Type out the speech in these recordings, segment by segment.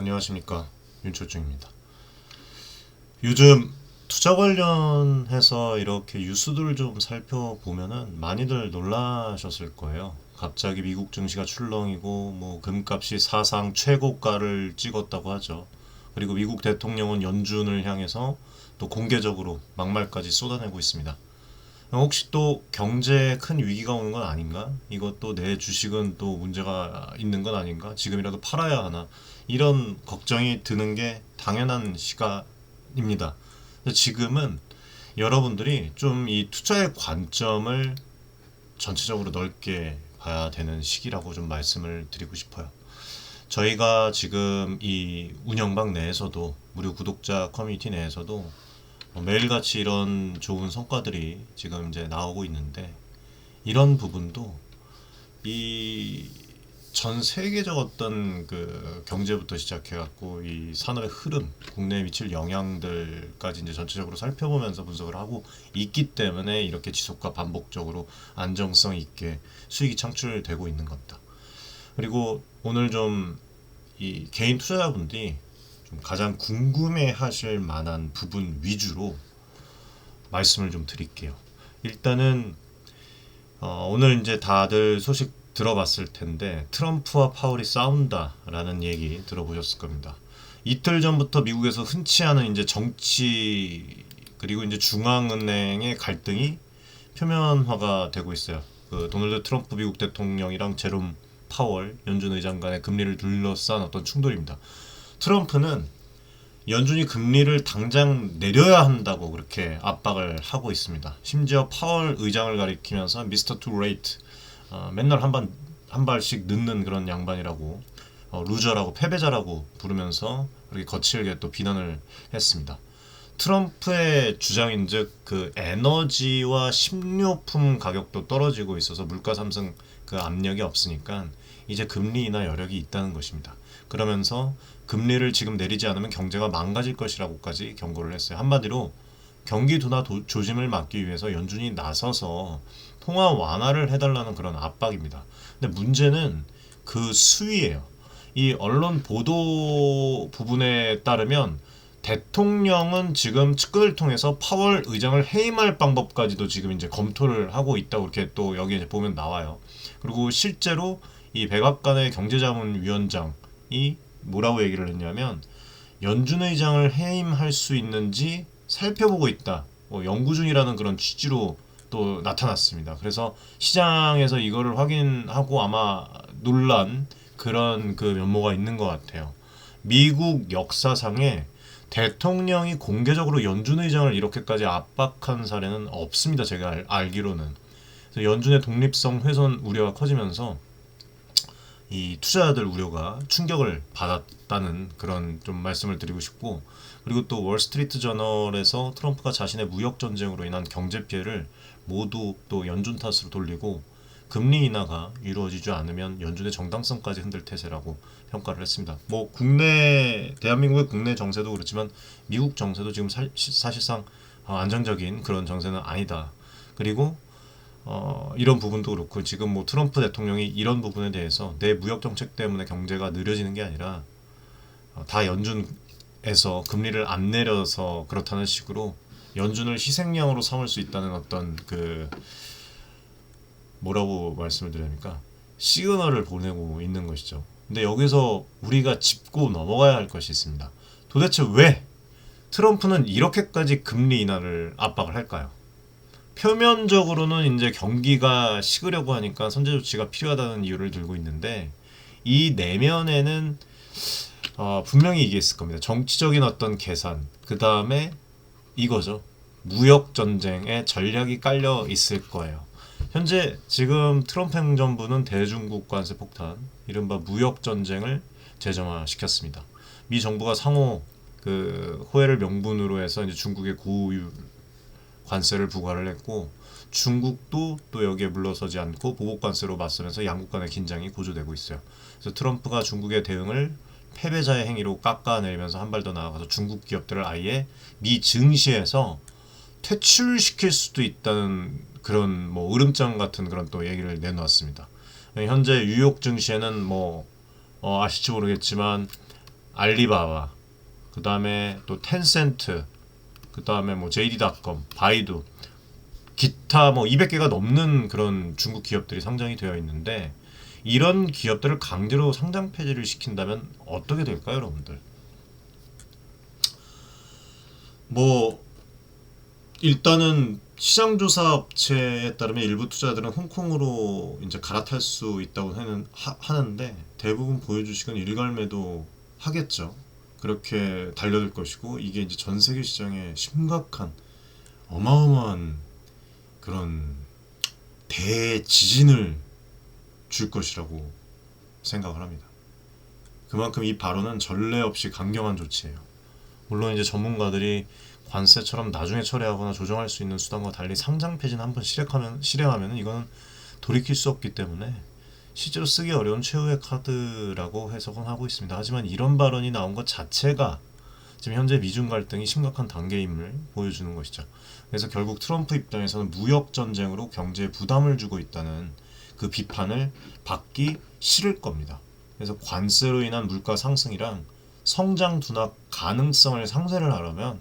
안녕하십니까, 윤철중입니다. 요즘 투자 관련해서 이렇게 뉴스들을 좀 살펴보면은 많이들 놀라셨을 거예요. 갑자기 미국 증시가 출렁이고 뭐 금값이 사상 최고가를 찍었다고 하죠. 그리고 미국 대통령은 연준을 향해서 또 공개적으로 막말까지 쏟아내고 있습니다. 혹시 또 경제에 큰 위기가 오는 건 아닌가? 이것도 내 주식은 또 문제가 있는 건 아닌가? 지금이라도 팔아야 하나? 이런 걱정이 드는 게 당연한 시간입니다. 지금은 여러분들이 좀 이 투자의 관점을 전체적으로 넓게 봐야 되는 시기라고 좀 말씀을 드리고 싶어요. 저희가 지금 이 운영방 내에서도 무료 구독자 커뮤니티 내에서도 매일같이 이런 좋은 성과들이 지금 이제 나오고 있는데, 이런 부분도 이 전 세계적 어떤 그 경제부터 시작해갖고 이 산업의 흐름, 국내에 미칠 영향들까지 이제 전체적으로 살펴보면서 분석을 하고 있기 때문에 이렇게 지속과 반복적으로 안정성 있게 수익이 창출되고 있는 겁니다. 그리고 오늘 좀 이 개인 투자자분들이 좀 가장 궁금해 하실 만한 부분 위주로 말씀을 좀 드릴게요. 일단은 오늘 이제 다들 소식 들어봤을 텐데, 트럼프와 파월이 싸운다라는 얘기 들어보셨을 겁니다. 이틀 전부터 미국에서 흔치 않은 이제 정치 그리고 이제 중앙은행의 갈등이 표면화가 되고 있어요. 그 도널드 트럼프 미국 대통령이랑 제롬 파월 연준 의장 간의 금리를 둘러싼 어떤 충돌입니다. 트럼프는 연준이 금리를 당장 내려야 한다고 그렇게 압박을 하고 있습니다. 심지어 파월 의장을 가리키면서 미스터 투 레이트, 맨날 한 발씩 늦는 그런 양반이라고, 루저라고, 패배자라고 부르면서 그렇게 거칠게 또 비난을 했습니다. 트럼프의 주장인즉 그 에너지와 식료품 가격도 떨어지고 있어서 물가 상승 그 압력이 없으니까 이제 금리 인하 여력이 있다는 것입니다. 그러면서 금리를 지금 내리지 않으면 경제가 망가질 것이라고까지 경고를 했어요. 한마디로 경기 둔화 조짐을 막기 위해서 연준이 나서서 통화 완화를 해달라는 그런 압박입니다. 근데 문제는 그 수위예요. 이 언론 보도 부분에 따르면 대통령은 지금 측근을 통해서 파월 의장을 해임할 방법까지도 지금 이제 검토를 하고 있다고 이렇게 또 여기 이제 보면 나와요. 그리고 실제로 이 백악관의 경제자문위원장이 뭐라고 얘기를 했냐면, 연준 의장을 해임할 수 있는지 살펴보고 있다, 연구 중이라는 그런 취지로 또 나타났습니다. 그래서 시장에서 이거를 확인하고 아마 놀란 그런 그 면모가 있는 것 같아요. 미국 역사상에 대통령이 공개적으로 연준 의장을 이렇게까지 압박한 사례는 없습니다. 제가 알기로는. 그래서 연준의 독립성 훼손 우려가 커지면서 이 투자자들 우려가 충격을 받았다는 그런 좀 말씀을 드리고 싶고, 그리고 또 월스트리트 저널에서 트럼프가 자신의 무역 전쟁으로 인한 경제 피해를 모두 또 연준 탓으로 돌리고, 금리 인하가 이루어지지 않으면 연준의 정당성까지 흔들 태세라고 평가를 했습니다. 뭐 국내 대한민국의 국내 정세도 그렇지만 미국 정세도 지금 사실상 안정적인 그런 정세는 아니다. 그리고 이런 부분도 그렇고, 지금 뭐 트럼프 대통령이 이런 부분에 대해서 내 무역 정책 때문에 경제가 느려지는 게 아니라 다 연준에서 금리를 안 내려서 그렇다는 식으로 연준을 희생양으로 삼을 수 있다는 어떤 그 뭐라고 말씀을 드려야 합니까? 시그널을 보내고 있는 것이죠. 근데 여기서 우리가 짚고 넘어가야 할 것이 있습니다. 도대체 왜 트럼프는 이렇게까지 금리 인하를 압박을 할까요? 표면적으로는 이제 경기가 식으려고 하니까 선제 조치가 필요하다는 이유를 들고 있는데, 이 내면에는 분명히 이게 있을 겁니다. 정치적인 어떤 계산, 그 다음에 이거죠. 무역 전쟁에 전략이 깔려 있을 거예요. 현재 지금 트럼프 행정부는 대중국 관세 폭탄, 이른바 무역 전쟁을 재점화시켰습니다. 미 정부가 상호 그 호혜를 명분으로 해서 이제 중국에 고율 관세를 부과를 했고, 중국도 또 여기에 물러서지 않고 보복 관세로 맞서면서 양국 간의 긴장이 고조되고 있어요. 그래서 트럼프가 중국의 대응을 패배자의 행위로 깎아내리면서 한 발 더 나아가서 중국 기업들을 아예 미 증시에서 퇴출시킬 수도 있다는 그런 뭐 으름장 같은 그런 또 얘기를 내놓았습니다. 현재 뉴욕 증시에는 뭐 아실지 모르겠지만 알리바바, 그 다음에 또 텐센트, 그 다음에 뭐 JD.com, 바이두, 기타 뭐 200개가 넘는 그런 중국 기업들이 상장이 되어 있는데 이런 기업들을 강제로 상장 폐지를 시킨다면 어떻게 될까요, 여러분들? 뭐 일단은 시장조사 업체에 따르면 일부 투자자들은 홍콩으로 이제 갈아탈 수 있다고 하는데 대부분 보유주식은 일괄매도 하겠죠. 그렇게 달려들 것이고 이게 이제 전 세계 시장에 심각한 어마어마한 그런 대지진을 줄 것이라고 생각을 합니다. 그만큼 이 발언은 전례 없이 강경한 조치예요. 물론 이제 전문가들이 관세처럼 나중에 처리하거나 조정할 수 있는 수단과 달리 상장 폐지는 한번 실행하면 이거는 돌이킬 수 없기 때문에 실제로 쓰기 어려운 최후의 카드라고 해석은 하고 있습니다. 하지만 이런 발언이 나온 것 자체가 지금 현재 미중 갈등이 심각한 단계임을 보여주는 것이죠. 그래서 결국 트럼프 입장에서는 무역 전쟁으로 경제에 부담을 주고 있다는 그 비판을 받기 싫을 겁니다. 그래서 관세로 인한 물가 상승이랑 성장 둔화 가능성을 상쇄를 하려면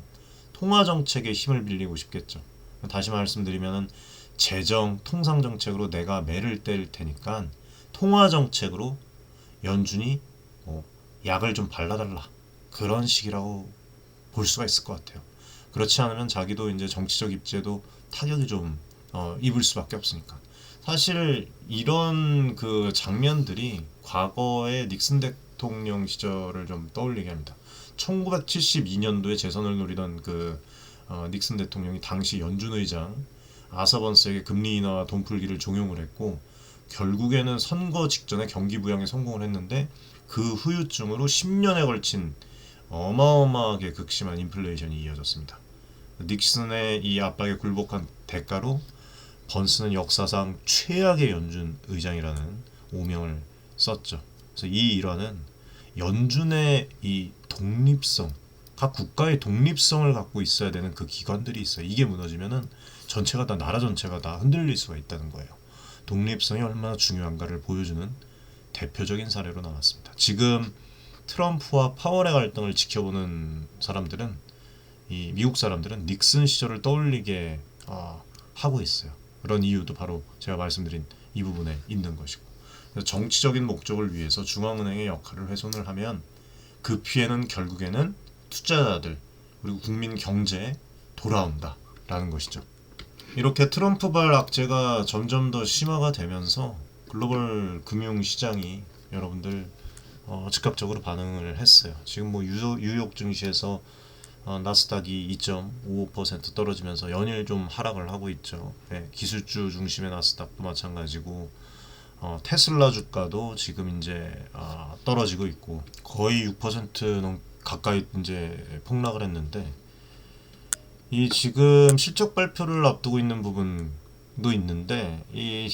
통화 정책에 힘을 빌리고 싶겠죠. 다시 말씀드리면 재정, 통상 정책으로 내가 매를 뗄 테니까 통화 정책으로 연준이 약을 좀 발라달라 그런 식이라고 볼 수가 있을 것 같아요. 그렇지 않으면 자기도 이제 정치적 입지에도 타격이 좀 입을 수밖에 없으니까. 사실 이런 그 장면들이 과거의 닉슨 대통령 시절을 좀 떠올리게 합니다. 1972년도에 재선을 노리던 그 닉슨 대통령이 당시 연준 의장 아서번스에게 금리 인하와 돈 풀기를 종용을 했고 결국에는 선거 직전에 경기 부양에 성공을 했는데 그 후유증으로 10년에 걸친 어마어마하게 극심한 인플레이션이 이어졌습니다. 닉슨의 이 압박에 굴복한 대가로 번스는 역사상 최악의 연준 의장이라는 오명을 썼죠. 그래서 이 일화는 연준의 이 독립성, 각 국가의 독립성을 갖고 있어야 되는 그 기관들이 있어요. 이게 무너지면은 전체가 다 나라 전체가 다 흔들릴 수가 있다는 거예요. 독립성이 얼마나 중요한가를 보여주는 대표적인 사례로 남았습니다. 지금 트럼프와 파월의 갈등을 지켜보는 사람들은 이 미국 사람들은 닉슨 시절을 떠올리게 하고 있어요. 그런 이유도 바로 제가 말씀드린 이 부분에 있는 것이고 정치적인 목적을 위해서 중앙은행의 역할을 훼손을 하면 그 피해는 결국에는 투자자들 그리고 국민 경제에 돌아온다라는 것이죠. 이렇게 트럼프발 악재가 점점 더 심화가 되면서 글로벌 금융시장이 여러분들 즉각적으로 반응을 했어요. 지금 뭐 뉴욕 증시에서 나스닥이 2.55% 떨어지면서 연일 좀 하락을 하고 있죠. 네, 기술주 중심의 나스닥도 마찬가지고 테슬라 주가도 지금 이제 떨어지고 있고 거의 6% 가까이 이제 폭락을 했는데 이 지금 실적 발표를 앞두고 있는 부분도 있는데 이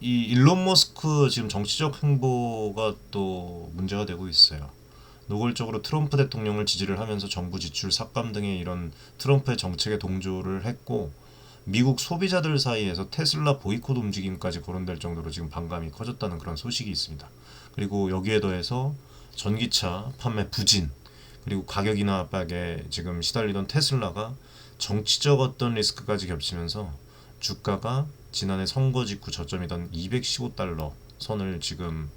일론 머스크 지금 정치적 행보가 또 문제가 되고 있어요. 노골적으로 트럼프 대통령을 지지를 하면서 정부 지출 삭감 등의 이런 트럼프의 정책에 동조를 했고 미국 소비자들 사이에서 테슬라 보이콧 움직임까지 거론될 정도로 지금 반감이 커졌다는 그런 소식이 있습니다. 그리고 여기에 더해서 전기차 판매 부진 그리고 가격 인하 압박에 지금 시달리던 테슬라가 정치적 어떤 리스크까지 겹치면서 주가가 지난해 선거 직후 저점이던 215달러 선을 지금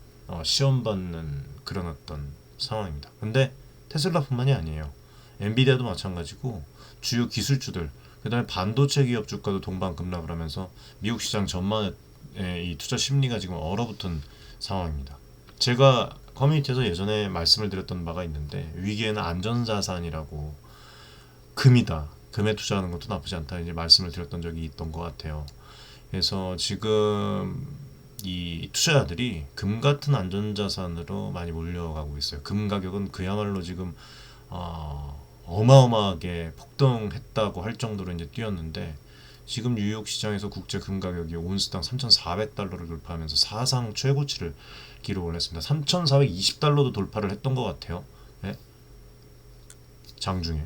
시험받는 그런 어떤 상황입니다. 근데 테슬라뿐만이 아니에요. 엔비디아도 마찬가지고 주요 기술주들 그다음에 반도체 기업 주가도 동반급락을 하면서 미국 시장 전반의 이 투자 심리가 지금 얼어붙은 상황입니다. 제가 커뮤니티에서 예전에 말씀을 드렸던 바가 있는데 위기에는 안전자산이라고 금이다. 금에 투자하는 것도 나쁘지 않다. 이제 말씀을 드렸던 적이 있던 것 같아요. 그래서 지금 이 투자자들이 금 같은 안전자산으로 많이 몰려가고 있어요. 금 가격은 그야말로 지금 어마어마하게 폭등했다고 할 정도로 이제 뛰었는데 지금 뉴욕 시장에서 국제 금 가격이 온스당 3,400달러를 돌파하면서 사상 최고치를 기록을 했습니다. 3,420달러도 돌파를 했던 것 같아요. 네? 장중에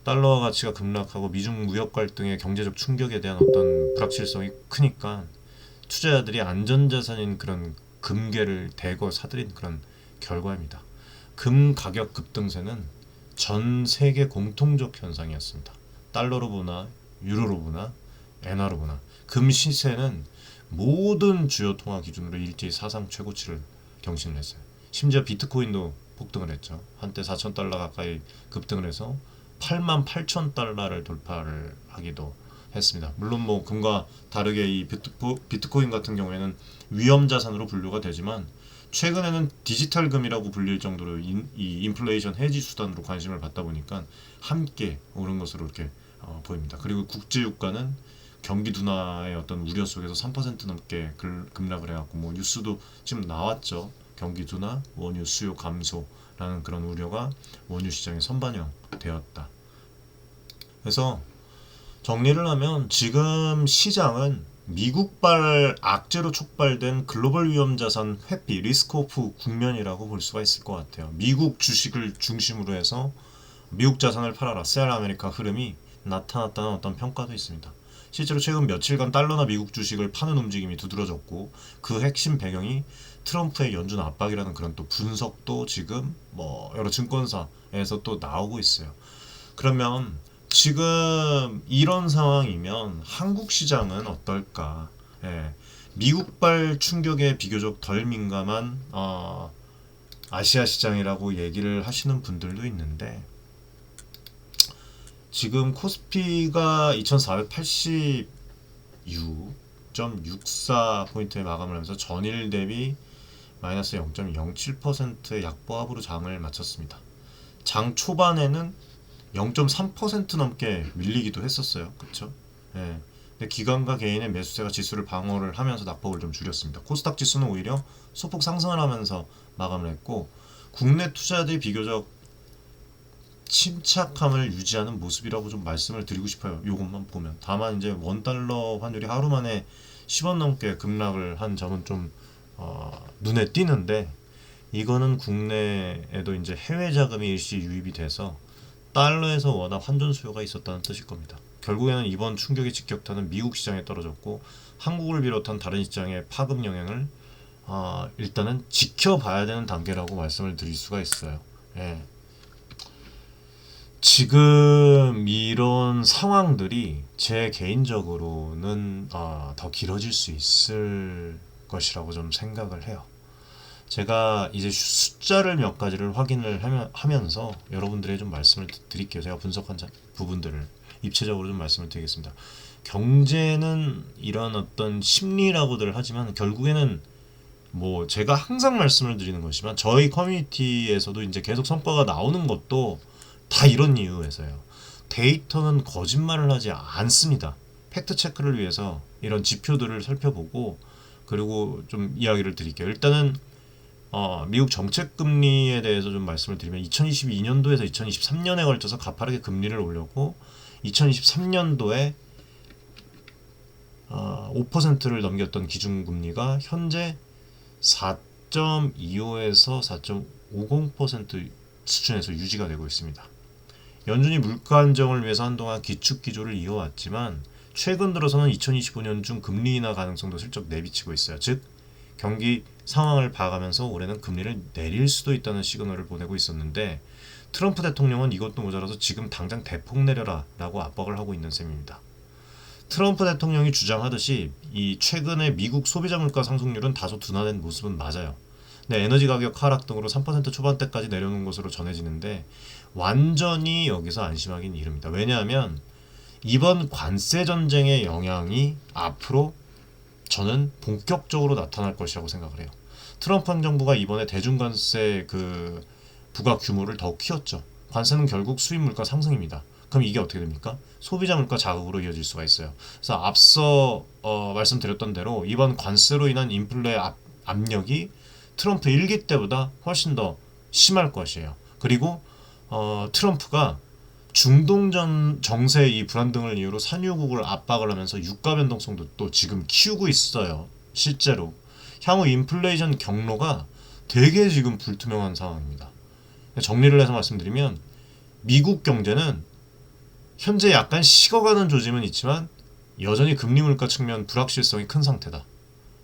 달러 가치가 급락하고 미중 무역 갈등의 경제적 충격에 대한 어떤 불확실성이 크니까 투자자들이 안전자산인 그런 금괴를 대거 사들인 그런 결과입니다. 금 가격 급등세는 전 세계 공통적 현상이었습니다. 달러로 보나 유로로 보나 엔화로 보나 금 시세는 모든 주요 통화 기준으로 일제히 사상 최고치를 경신을 했어요. 심지어 비트코인도 폭등을 했죠. 한때 4,000달러 가까이 급등을 해서 88,000달러를 돌파를 하기도 했습니다. 물론 뭐 금과 다르게 이 비트코인 같은 경우에는 위험 자산으로 분류가 되지만 최근에는 디지털 금이라고 불릴 정도로 이 인플레이션 해지 수단으로 관심을 받다 보니까 함께 오른 것으로 이렇게 보입니다. 그리고 국제 유가는 경기 둔화의 어떤 우려 속에서 3% 넘게 급락을 해갖고 뭐 뉴스도 지금 나왔죠. 경기 둔화, 원유 수요 감소라는 그런 우려가 원유 시장에 선반영되었다. 그래서 정리를 하면 지금 시장은 미국발 악재로 촉발된 글로벌 위험 자산 회피 리스크 오프 국면이라고 볼 수가 있을 것 같아요. 미국 주식을 중심으로 해서 미국 자산을 팔아라 셀 아메리카 흐름이 나타났다는 어떤 평가도 있습니다. 실제로 최근 며칠간 달러나 미국 주식을 파는 움직임이 두드러졌고 그 핵심 배경이 트럼프의 연준 압박이라는 그런 또 분석도 지금 뭐 여러 증권사에서 또 나오고 있어요. 그러면 지금 이런 상황이면 한국 시장은 어떨까? 예, 미국발 충격에 비교적 덜 민감한 아시아 시장이라고 얘기를 하시는 분들도 있는데 지금 코스피가 2486.64포인트에 마감을 하면서 전일 대비 마이너스 0.07%의 약보합으로 장을 마쳤습니다. 장 초반에는 0.3% 넘게 밀리기도 했었어요. 그쵸? 예. 근데 기관과 개인의 매수세가 지수를 방어를 하면서 낙폭을 좀 줄였습니다. 코스닥 지수는 오히려 소폭 상승을 하면서 마감을 했고 국내 투자들이 비교적 침착함을 유지하는 모습이라고 좀 말씀을 드리고 싶어요. 요것만 보면. 다만 이제 원달러 환율이 하루 만에 10원 넘게 급락을 한 점은 좀 눈에 띄는데 이거는 국내에도 이제 해외 자금이 일시 유입이 돼서 달러에서 워낙 환전 수요가 있었다는 뜻일 겁니다. 결국에는 이번 충격의 직격탄은 미국 시장에 떨어졌고 한국을 비롯한 다른 시장의 파급 영향을 일단은 지켜봐야 되는 단계라고 말씀을 드릴 수가 있어요. 예. 지금 이런 상황들이 제 개인적으로는 더 길어질 수 있을 것이라고 좀 생각을 해요. 제가 이제 숫자를 몇 가지를 확인을 하면서 여러분들에게 좀 말씀을 드릴게요. 제가 분석한 부분들을 입체적으로 좀 말씀을 드리겠습니다. 경제는 이런 어떤 심리라고들 하지만 결국에는 뭐 제가 항상 말씀을 드리는 것이지만 저희 커뮤니티에서도 이제 계속 성과가 나오는 것도 다 이런 이유에서요. 데이터는 거짓말을 하지 않습니다. 팩트 체크를 위해서 이런 지표들을 살펴보고 그리고 좀 이야기를 드릴게요. 일단은 미국 정책 금리에 대해서 좀 말씀을 드리면 2022년도에서 2023년에 걸쳐서 가파르게 금리를 올렸고 2023년도에 5%를 넘겼던 기준금리가 현재 4.25에서 4.50% 수준에서 유지가 되고 있습니다. 연준이 물가 안정을 위해서 한동안 기축 기조를 이어왔지만 최근 들어서는 2025년 중 금리 인하 가능성도 슬쩍 내비치고 있어요. 즉 경기 상황을 봐가면서 올해는 금리를 내릴 수도 있다는 시그널을 보내고 있었는데 트럼프 대통령은 이것도 모자라서 지금 당장 대폭 내려라 라고 압박을 하고 있는 셈입니다. 트럼프 대통령이 주장하듯이 이 최근에 미국 소비자 물가 상승률은 다소 둔화된 모습은 맞아요. 근데 에너지 가격 하락 등으로 3% 초반대까지 내려놓은 것으로 전해지는데 완전히 여기서 안심하긴 이릅니다. 왜냐하면 이번 관세 전쟁의 영향이 앞으로 저는 본격적으로 나타날 것이라고 생각을 해요. 트럼프 행정부가 이번에 대중관세 그 부과 규모를 더욱 키웠죠. 관세는 결국 수입 물가 상승입니다. 그럼 이게 어떻게 됩니까? 소비자 물가 자극으로 이어질 수가 있어요. 그래서 앞서 말씀드렸던 대로 이번 관세로 인한 인플레 압력이 트럼프 1기 때보다 훨씬 더 심할 것이에요. 그리고 트럼프가 중동 정세 이 불안 등을 이유로 산유국을 압박을 하면서 유가 변동성도 또 지금 키우고 있어요. 실제로 향후 인플레이션 경로가 되게 지금 불투명한 상황입니다. 정리를 해서 말씀드리면 미국 경제는 현재 약간 식어가는 조짐은 있지만 여전히 금리 물가 측면 불확실성이 큰 상태다.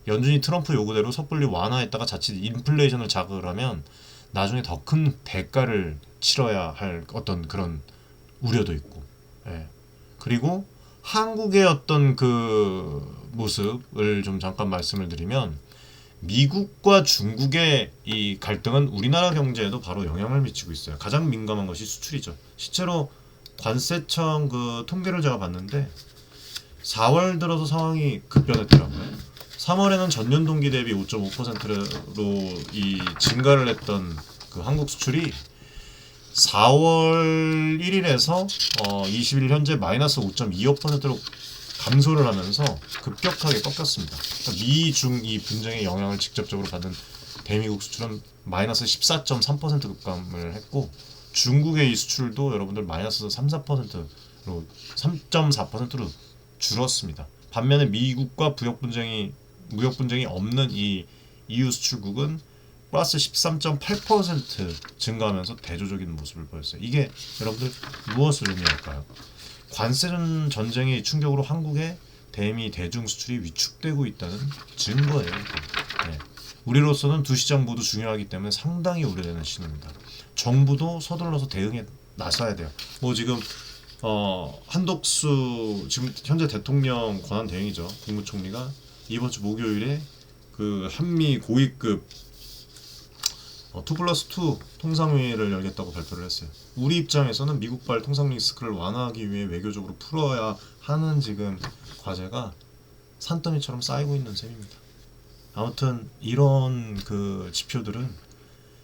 연준이 트럼프 요구대로 섣불리 완화했다가 자칫 인플레이션을 자극을 하면 나중에 더 큰 대가를 치러야 할 어떤 그런 우려도 있고, 예. 그리고 한국의 어떤 그 모습을 좀 잠깐 말씀을 드리면, 미국과 중국의 이 갈등은 우리나라 경제에도 바로 영향을 미치고 있어요. 가장 민감한 것이 수출이죠. 실제로 관세청 그 통계를 제가 봤는데 4월 들어서 상황이 급변했더라고요. 3월에는 전년 동기 대비 5.5%로 이 증가를 했던 그 한국 수출이 4월 1일에서 20일 현재 마이너스 5.25%로 감소를 하면서 급격하게 꺾였습니다. 그러니까 미중 이 분쟁의 영향을 직접적으로 받은 대미국 수출은 마이너스 14.3% 급감을 했고, 중국의 이 수출도 여러분들 마이너스 3.4%로 3.4%로 줄었습니다. 반면에 미국과 무역 분쟁이 없는 이 EU 수출국은 플러스 13.8% 증가하면서 대조적인 모습을 보였어요. 이게 여러분들 무엇을 의미할까요? 관세 전쟁의 충격으로 한국의 대미 대중 수출이 위축되고 있다는 증거예요. 네. 우리로서는 두 시장 모두 중요하기 때문에 상당히 우려되는 신호입니다. 정부도 서둘러서 대응에 나서야 돼요. 뭐 지금 한덕수 지금 현재 대통령 권한 대행이죠. 국무총리가 이번 주 목요일에 그 한미 고위급 2+2 통상회의를 열겠다고 발표를 했어요. 우리 입장에서는 미국발 통상 리스크를 완화하기 위해 외교적으로 풀어야 하는 지금 과제가 산더미처럼 쌓이고 있는 셈입니다. 아무튼 이런 그 지표들은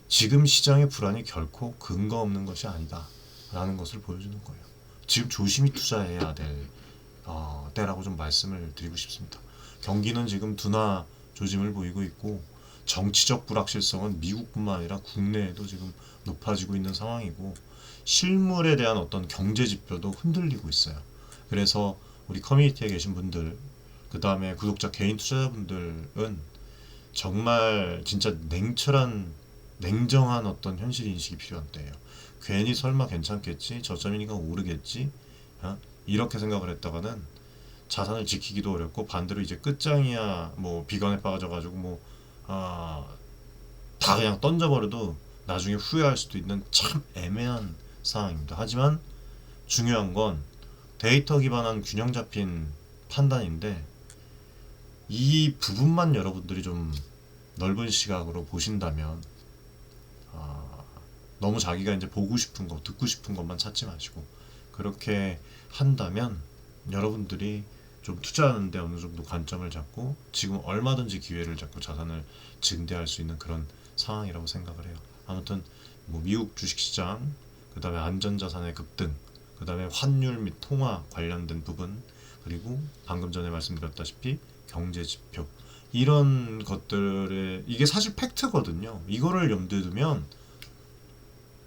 지금 시장의 불안이 결코 근거 없는 것이 아니다 라는 것을 보여주는 거예요. 지금 조심히 투자해야 될 때라고 좀 말씀을 드리고 싶습니다. 경기는 지금 둔화 조짐을 보이고 있고, 정치적 불확실성은 미국뿐만 아니라 국내에도 지금 높아지고 있는 상황이고, 실물에 대한 어떤 경제 지표도 흔들리고 있어요. 그래서 우리 커뮤니티에 계신 분들, 그 다음에 구독자 개인 투자자분들은 정말 진짜 냉정한 어떤 현실 인식이 필요한 때예요. 괜히 설마 괜찮겠지, 저점이니까 오르겠지, 이렇게 생각을 했다가는 자산을 지키기도 어렵고, 반대로 이제 끝장이야 뭐 비관에 빠져가지고 뭐 다 그냥 던져버려도 나중에 후회할 수도 있는 참 애매한 상황입니다. 하지만 중요한 건 데이터 기반한 균형 잡힌 판단인데, 이 부분만 여러분들이 좀 넓은 시각으로 보신다면, 너무 자기가 이제 보고 싶은 거, 듣고 싶은 것만 찾지 마시고, 그렇게 한다면 여러분들이 좀 투자하는데 어느 정도 관점을 잡고 지금 얼마든지 기회를 잡고 자산을 증대할 수 있는 그런 상황이라고 생각을 해요. 아무튼 뭐 미국 주식시장, 그 다음에 안전자산의 급등, 그 다음에 환율 및 통화 관련된 부분, 그리고 방금 전에 말씀드렸다시피 경제지표, 이런 것들에 이게 사실 팩트거든요. 이거를 염두에 두면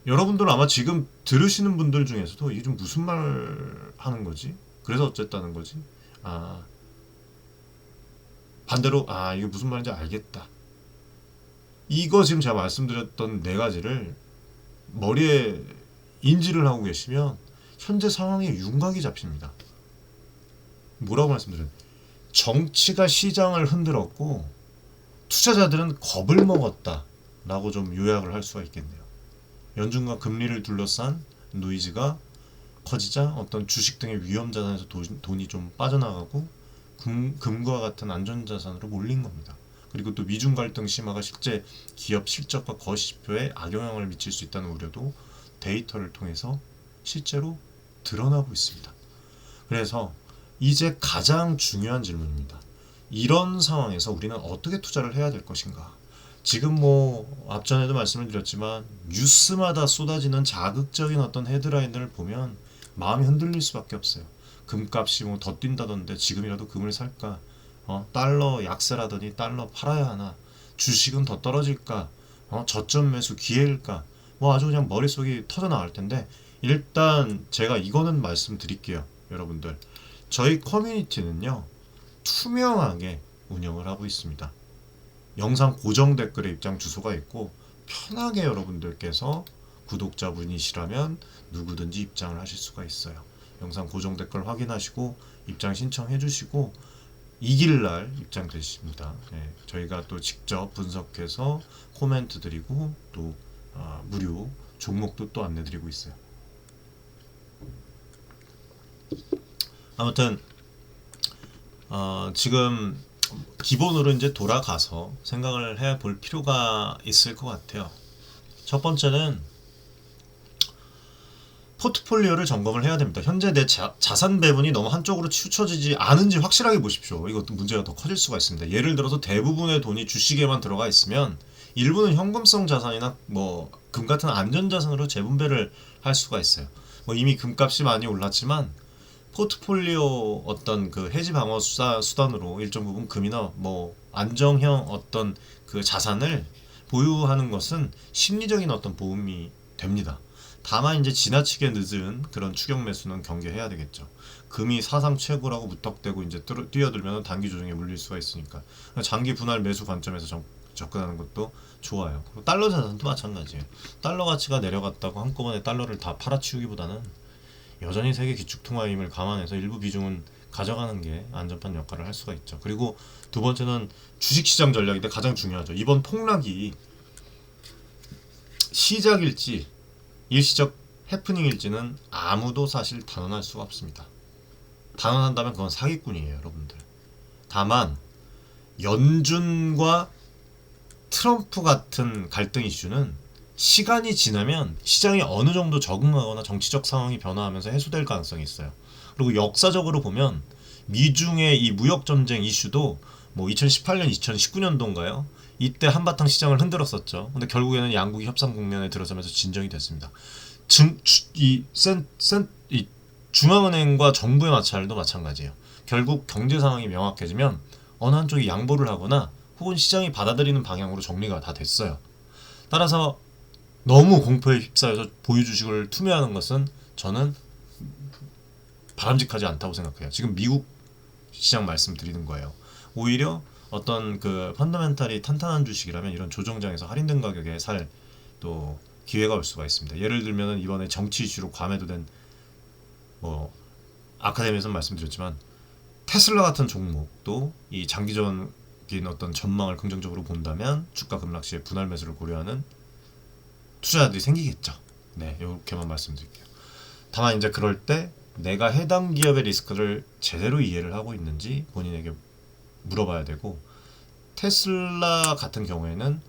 여러분들 아마 지금 들으시는 분들 중에서도 이게 좀 무슨 말 하는 거지? 그래서 어쨌다는 거지? 반대로 이게 무슨 말인지 알겠다. 이거 지금 제가 말씀드렸던 네 가지를 머리에 인지를 하고 계시면 현재 상황에 윤곽이 잡힙니다. 뭐라고 말씀드려요? 정치가 시장을 흔들었고 투자자들은 겁을 먹었다 라고 좀 요약을 할 수가 있겠네요. 연준과 금리를 둘러싼 노이즈가 커지자 어떤 주식 등의 위험자산에서 돈이 좀 빠져나가고 금과 같은 안전자산으로 몰린 겁니다. 그리고 또 미중 갈등 심화가 실제 기업 실적과 거시지표에 악영향을 미칠 수 있다는 우려도 데이터를 통해서 실제로 드러나고 있습니다. 그래서 이제 가장 중요한 질문입니다. 이런 상황에서 우리는 어떻게 투자를 해야 될 것인가? 지금 뭐 앞전에도 말씀을 드렸지만 뉴스마다 쏟아지는 자극적인 어떤 헤드라인을 보면 마음이 흔들릴 수밖에 없어요. 금값이 뭐 더 뛴다던데 지금이라도 금을 살까? 달러 약세라더니 달러 팔아야 하나? 주식은 더 떨어질까? 저점 매수 기회일까? 뭐 아주 그냥 머릿속이 터져 나갈 텐데, 일단 제가 이거는 말씀드릴게요. 여러분들, 저희 커뮤니티는요 투명하게 운영을 하고 있습니다. 영상 고정 댓글에 입장 주소가 있고, 편하게 여러분들께서 구독자분이시라면 누구든지 입장을 하실 수가 있어요. 영상 고정 댓글 확인하시고 입장 신청해 주시고 이길날 입장 되십니다. 네, 저희가 또 직접 분석해서 코멘트 드리고 또 무료 종목도 또 안내드리고 있어요. 아무튼 지금 기본으로 이제 돌아가서 생각을 해볼 필요가 있을 것 같아요. 첫 번째는 포트폴리오를 점검을 해야 됩니다. 현재 내 자산 배분이 너무 한쪽으로 치우쳐지지 않은지 확실하게 보십시오. 이것도 문제가 더 커질 수가 있습니다. 예를 들어서 대부분의 돈이 주식에만 들어가 있으면 일부는 현금성 자산이나 뭐 금 같은 안전자산으로 재분배를 할 수가 있어요. 뭐 이미 금값이 많이 올랐지만 포트폴리오 어떤 그 해지 방어 수단으로 일정 부분 금이나 뭐 안정형 어떤 그 자산을 보유하는 것은 심리적인 어떤 보험이 됩니다. 다만 이제 지나치게 늦은 그런 추격 매수는 경계해야 되겠죠. 금이 사상 최고라고 무턱대고 이제 뛰어들면 단기 조정에 물릴 수가 있으니까 장기 분할 매수 관점에서 접근하는 것도 좋아요. 그리고 달러 자산도 마찬가지예요. 달러 가치가 내려갔다고 한꺼번에 달러를 다 팔아치우기보다는 여전히 세계 기축통화임을 감안해서 일부 비중은 가져가는 게 안전판 역할을 할 수가 있죠. 그리고 두 번째는 주식시장 전략인데 가장 중요하죠. 이번 폭락이 시작일지 일시적 해프닝일지는 아무도 사실 단언할 수가 없습니다. 단언한다면 그건 사기꾼이에요, 여러분들. 다만 연준과 트럼프 같은 갈등 이슈는 시간이 지나면 시장이 어느 정도 적응하거나 정치적 상황이 변화하면서 해소될 가능성이 있어요. 그리고 역사적으로 보면 미중의 이 무역 전쟁 이슈도 뭐 2018년, 2019년도인가요? 이때 한바탕 시장을 흔들었었죠. 근데 결국에는 양국이 협상 국면에 들어서면서 진정이 됐습니다. 이 중앙은행과 정부의 마찰도 마찬가지예요. 결국 경제 상황이 명확해지면 어느 한쪽이 양보를 하거나 혹은 시장이 받아들이는 방향으로 정리가 다 됐어요. 따라서 너무 공포에 휩싸여서 보유 주식을 투매하는 것은 저는 바람직하지 않다고 생각해요. 지금 미국 시장 말씀드리는 거예요. 오히려 어떤 그 펀더멘탈이 탄탄한 주식이라면 이런 조정장에서 할인된 가격에 살 또 기회가 올 수가 있습니다. 예를 들면 이번에 정치 이슈로 과매도된 뭐 아카데미에서 말씀드렸지만 테슬라 같은 종목도 이 장기적인 어떤 전망을 긍정적으로 본다면 주가 급락 시에 분할 매수를 고려하는 투자자들이 생기겠죠. 네, 이렇게만 말씀드릴게요. 다만 이제 그럴 때 내가 해당 기업의 리스크를 제대로 이해를 하고 있는지 본인에게 물어봐야 되고, 테슬라 같은 경우에는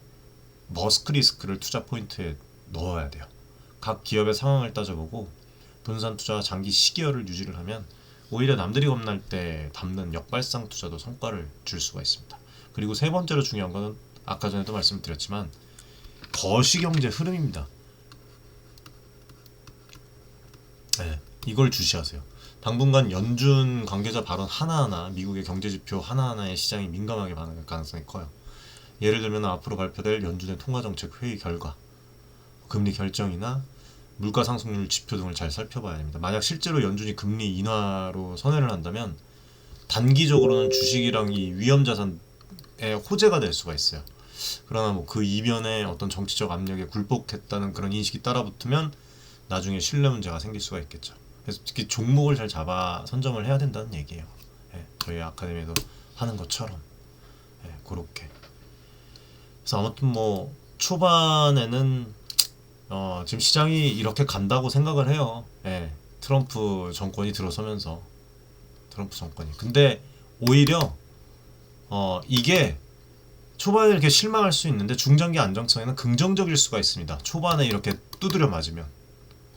머스크 리스크를 투자 포인트에 넣어야 돼요. 각 기업의 상황을 따져보고 분산 투자와 장기 시기열을 유지를 하면 오히려 남들이 겁날 때 담는 역발상 투자도 성과를 줄 수가 있습니다. 그리고 세 번째로 중요한 거는 아까 전에도 말씀드렸지만 거시경제 흐름입니다. 네, 이걸 주시하세요. 당분간 연준 관계자 발언 하나하나, 미국의 경제지표 하나하나에 시장이 민감하게 반응할 가능성이 커요. 예를 들면 앞으로 발표될 연준의 통화정책 회의 결과, 금리 결정이나 물가 상승률 지표 등을 잘 살펴봐야 됩니다. 만약 실제로 연준이 금리 인하로 선회를 한다면 단기적으로는 주식이랑 이 위험자산에 호재가 될 수가 있어요. 그러나 뭐 그 이변에 어떤 정치적 압력에 굴복했다는 그런 인식이 따라붙으면 나중에 신뢰 문제가 생길 수가 있겠죠. 그래서 특히 종목을 잘 잡아 선점을 해야 된다는 얘기예요. 예, 저희 아카데미에도 하는 것처럼 그렇게. 그래서 아무튼 뭐 초반에는 지금 시장이 이렇게 간다고 생각을 해요. 예, 트럼프 정권이 들어서면서 트럼프 정권이. 근데 오히려 이게 초반에 이렇게 실망할 수 있는데 중장기 안정성에는 긍정적일 수가 있습니다. 초반에 이렇게 두드려 맞으면.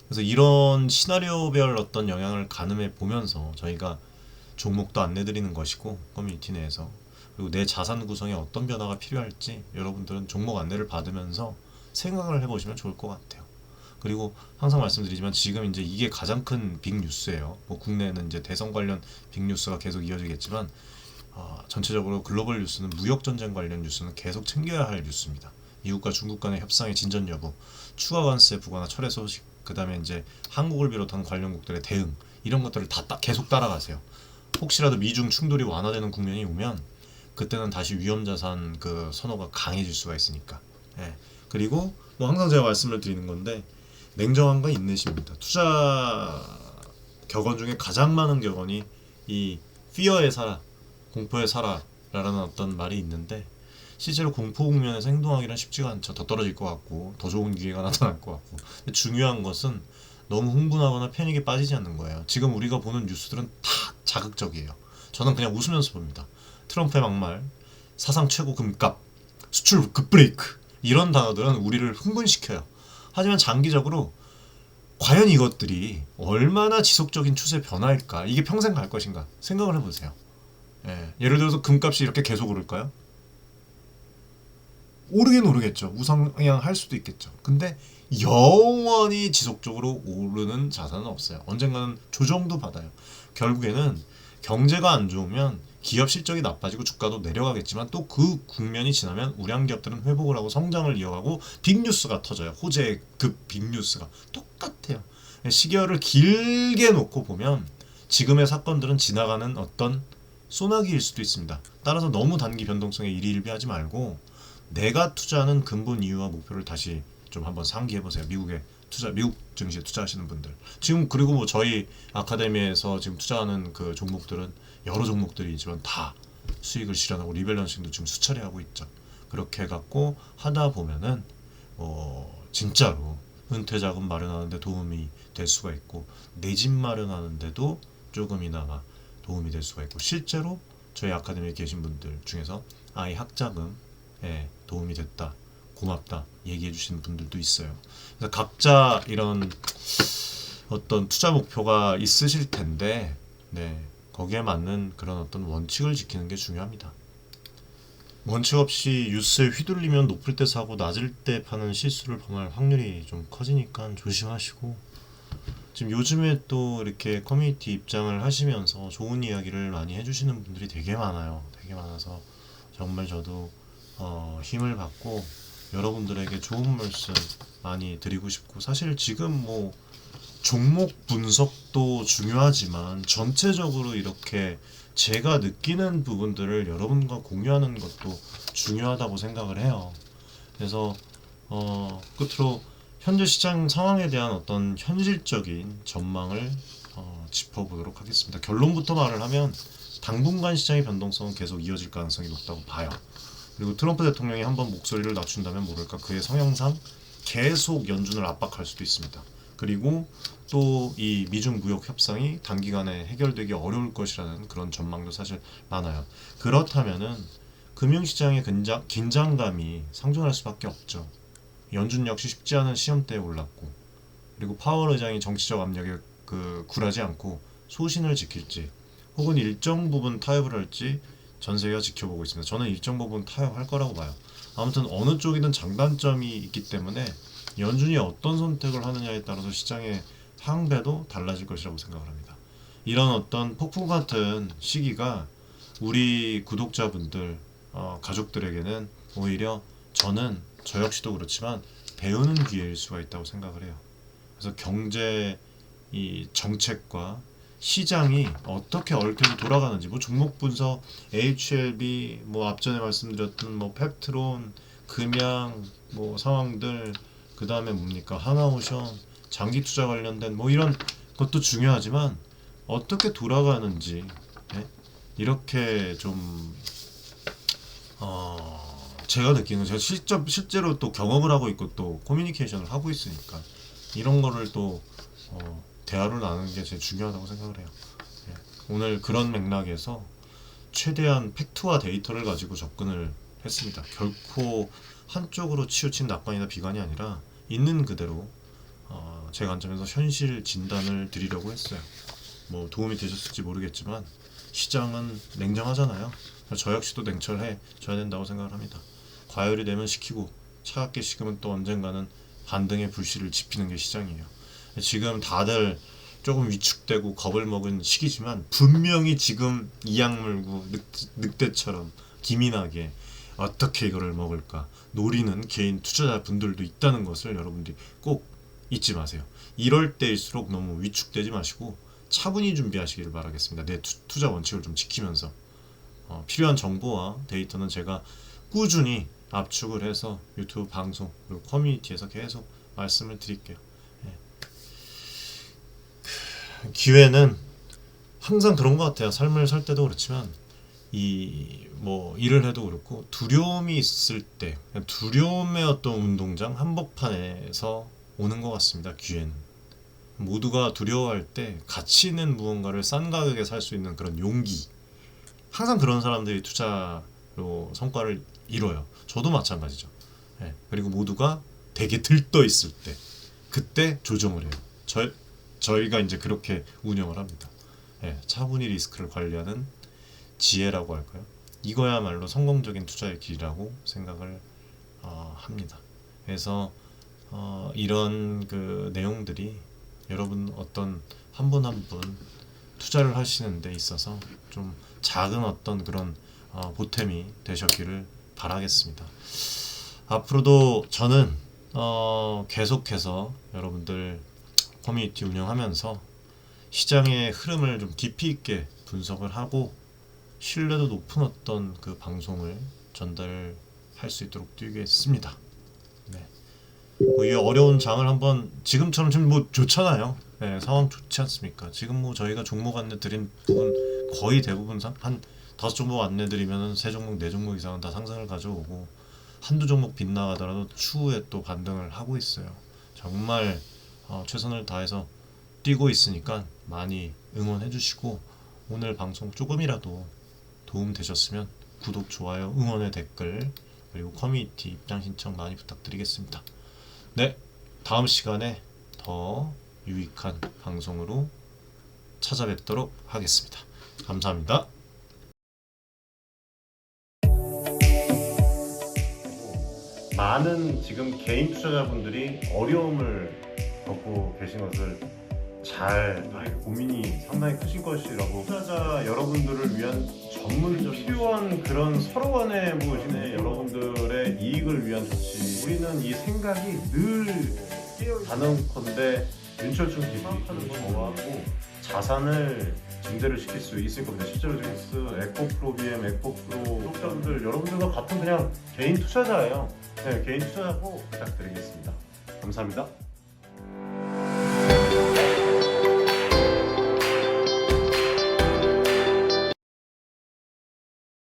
그래서 이런 시나리오별 어떤 영향을 가늠해 보면서 저희가 종목도 안내드리는 것이고, 커뮤니티 내에서, 그리고 내 자산 구성에 어떤 변화가 필요할지 여러분들은 종목 안내를 받으면서 생각을 해보시면 좋을 것 같아요. 그리고 항상 말씀드리지만 지금 이제 이게 가장 큰 빅뉴스예요. 뭐 국내에는 이제 대선 관련 빅뉴스가 계속 이어지겠지만 전체적으로 글로벌 뉴스는 무역 전쟁 관련 뉴스는 계속 챙겨야 할 뉴스입니다. 미국과 중국 간의 협상의 진전 여부, 추가 관세 부과나 철회 소식, 그 다음에 이제 한국을 비롯한 관련국들의 대응, 이런 것들을 다 계속 따라가세요. 혹시라도 미중 충돌이 완화되는 국면이 오면 그때는 다시 위험자산 그 선호가 강해질 수가 있으니까. 예. 그리고 뭐 항상 제가 말씀을 드리는 건데 냉정함과 인내심입니다. 투자 격언 중에 가장 많은 격언이 이 fear에 살아, 공포에 살아라는 어떤 말이 있는데, 실제로 공포 국면에서 행동하기는 쉽지가 않죠. 더 떨어질 것 같고 더 좋은 기회가 나타날 것 같고. 근데 중요한 것은 너무 흥분하거나 패닉에 빠지지 않는 거예요. 지금 우리가 보는 뉴스들은 다 자극적이에요. 저는 그냥 웃으면서 봅니다. 트럼프의 막말, 사상 최고 금값, 수출 급브레이크 이런 단어들은 우리를 흥분시켜요. 하지만 장기적으로 과연 이것들이 얼마나 지속적인 추세 변화일까? 이게 평생 갈 것인가? 생각을 해보세요. 예를 들어서 금값이 이렇게 계속 오를까요? 오르긴 오르겠죠. 우상향할 수도 있겠죠. 근데 영원히 지속적으로 오르는 자산은 없어요. 언젠가는 조정도 받아요. 결국에는 경제가 안 좋으면 기업 실적이 나빠지고 주가도 내려가겠지만 또 그 국면이 지나면 우량 기업들은 회복을 하고 성장을 이어가고 빅뉴스가 터져요. 호재급 빅뉴스가 똑같아요. 시계열을 길게 놓고 보면 지금의 사건들은 지나가는 어떤 소나기일 수도 있습니다. 따라서 너무 단기 변동성에 일희일비하지 말고 내가 투자하는 근본 이유와 목표를 다시 좀 한번 상기해 보세요. 미국 증시에 투자하시는 분들. 지금 그리고 뭐 저희 아카데미에서 지금 투자하는 그 종목들은 여러 종목들이지만 다 수익을 실현하고 리밸런싱도 지금 수차례 하고 있죠. 그렇게 해갖고 하다 보면은 진짜로 은퇴 자금 마련하는데 도움이 될 수가 있고 내 집 마련하는데도 조금이나마 도움이 될 수가 있고 실제로 저희 아카데미에 계신 분들 중에서 아이 학자금에 도움이 됐다. 고맙다 얘기해 주시는 분들도 있어요. 그래서 각자 이런 어떤 투자 목표가 있으실 텐데 거기에 맞는 그런 어떤 원칙을 지키는 게 중요합니다. 원칙 없이 뉴스에 휘둘리면 높을 때 사고 낮을 때 파는 실수를 범할 확률이 좀 커지니까 조심하시고 지금 요즘에 또 이렇게 커뮤니티 입장을 하시면서 좋은 이야기를 많이 해주시는 분들이 되게 많아요. 되게 많아서 정말 저도 힘을 받고 여러분들에게 좋은 말씀 많이 드리고 싶고 사실 지금 뭐 종목 분석도 중요하지만 전체적으로 이렇게 제가 느끼는 부분들을 여러분과 공유하는 것도 중요하다고 생각을 해요. 그래서 끝으로 현재 시장 상황에 대한 어떤 현실적인 전망을 짚어보도록 하겠습니다. 결론부터 말을 하면 당분간 시장의 변동성은 계속 이어질 가능성이 높다고 봐요. 그리고 트럼프 대통령이 한번 목소리를 낮춘다면 모를까 그의 성향상 계속 연준을 압박할 수도 있습니다. 그리고 또 이 미중 무역 협상이 단기간에 해결되기 어려울 것이라는 그런 전망도 사실 많아요. 그렇다면은 금융시장의 긴장감이 상존할 수밖에 없죠. 연준 역시 쉽지 않은 시험대에 올랐고 그리고 파월 의장이 정치적 압력에 굴하지 않고 소신을 지킬지 혹은 일정 부분 타협을 할지 전 세계가 지켜보고 있습니다. 저는 일정 부분 타협할 거라고 봐요. 아무튼 어느 쪽이든 장단점이 있기 때문에 연준이 어떤 선택을 하느냐에 따라서 시장의 상배도 달라질 것이라고 생각을 합니다. 이런 어떤 폭풍 같은 시기가 우리 구독자분들, 가족들에게는 오히려 저는 저 역시도 그렇지만 배우는 기회일 수가 있다고 생각을 해요. 그래서 경제 이 정책과 시장이 어떻게 얽혀서 돌아가는지 뭐 종목 분석, HLB 뭐 앞전에 말씀드렸던 뭐 펩트론, 금양 뭐 상황들 그 다음에 뭡니까 하나오션 장기 투자 관련된 뭐 이런 것도 중요하지만 어떻게 돌아가는지 이렇게 좀 제가 느끼는 제가 실제로 또 경험을 하고 있고 또 커뮤니케이션을 하고 있으니까 이런 거를 또 대화를 나누는 게 제일 중요하다고 생각을 해요. 오늘 그런 맥락에서 최대한 팩트와 데이터를 가지고 접근을 했습니다. 결코 한쪽으로 치우친 낙관이나 비관이 아니라 있는 그대로 제 관점에서 현실 진단을 드리려고 했어요. 뭐 도움이 되셨을지 모르겠지만 시장은 냉정하잖아요. 저 역시도 냉철해 져야 된다고 생각을 합니다. 과열이 되면 식히고 차갑게 식으면 또 언젠가는 반등의 불씨를 지피는 게 시장이에요. 지금 다들 조금 위축되고 겁을 먹은 시기지만 분명히 지금 이악 물고 늑대처럼 기민하게 어떻게 이거를 먹을까 노리는 개인 투자자분들도 있다는 것을 여러분들이 꼭 잊지 마세요. 이럴 때일수록 너무 위축되지 마시고 차분히 준비하시기를 바라겠습니다. 내 투자 원칙을 좀 지키면서 필요한 정보와 데이터는 제가 꾸준히 압축을 해서 유튜브 방송 그리고 커뮤니티에서 계속 말씀을 드릴게요. 기회는 항상 그런 것 같아요. 삶을 살 때도 그렇지만 이 뭐 일을 해도 그렇고 두려움이 있을 때 두려움의 어떤 운동장 한복판에서 오는 것 같습니다. 기회는 모두가 두려워할 때 가치 있는 무언가를 싼 가격에 살 수 있는 그런 용기, 항상 그런 사람들이 투자로 성과를 이뤄요. 저도 마찬가지죠. 예, 그리고 모두가 되게 들떠 있을 때 그때 조정을 해요. 저희가 이제 그렇게 운영을 합니다. 예, 차분히 리스크를 관리하는 지혜라고 할까요? 이거야말로 성공적인 투자의 길이라고 생각을 합니다. 그래서 이런 그 내용들이 여러분 어떤 한 분 한 분 투자를 하시는 데 있어서 좀 작은 어떤 그런 보탬이 되셨기를 바라겠습니다. 앞으로도 저는 계속해서 여러분들 커뮤니티 운영하면서 시장의 흐름을 좀 깊이 있게 분석을 하고 신뢰도 높은 어떤 그 방송을 전달할 수 있도록 뛰겠습니다. 네. 뭐 이 어려운 장을 한번 지금처럼 지금 뭐 좋잖아요. 네, 상황 좋지 않습니까? 지금 뭐 저희가 종목 안내 드린 부분 거의 대부분 한 5종목 안내 드리면 3종목, 4종목 이상은 다 상승을 가져오고 한두 종목 빗나가더라도 추후에 또 반등을 하고 있어요. 정말 최선을 다해서 뛰고 있으니까 많이 응원해 주시고 오늘 방송 조금이라도 도움 되셨으면 구독, 좋아요, 응원의 댓글 그리고 커뮤니티 입장 신청 많이 부탁드리겠습니다. 네, 다음 시간에 더 유익한 방송으로 찾아뵙도록 하겠습니다. 감사합니다. 많은 지금 개인 투자자분들이 어려움을 겪고 계신 것을 잘 고민이 상당히 크신 것이라고 투자자 여러분들을 위한 전문적인 필요한 그런 서로 간의 무엇이네 여러분들의 이익을 위한 조치 우리는 이 생각이 늘 단언컨대 윤철중 기업하는 저하고 자산을 증대를 시킬 수 있을 겁니다. 실제로 지금 에코프로 BM, 에코프로 구독자분들 여러분들과 같은 그냥 개인 투자자예요. 네, 개인 투자자고 부탁드리겠습니다. 감사합니다.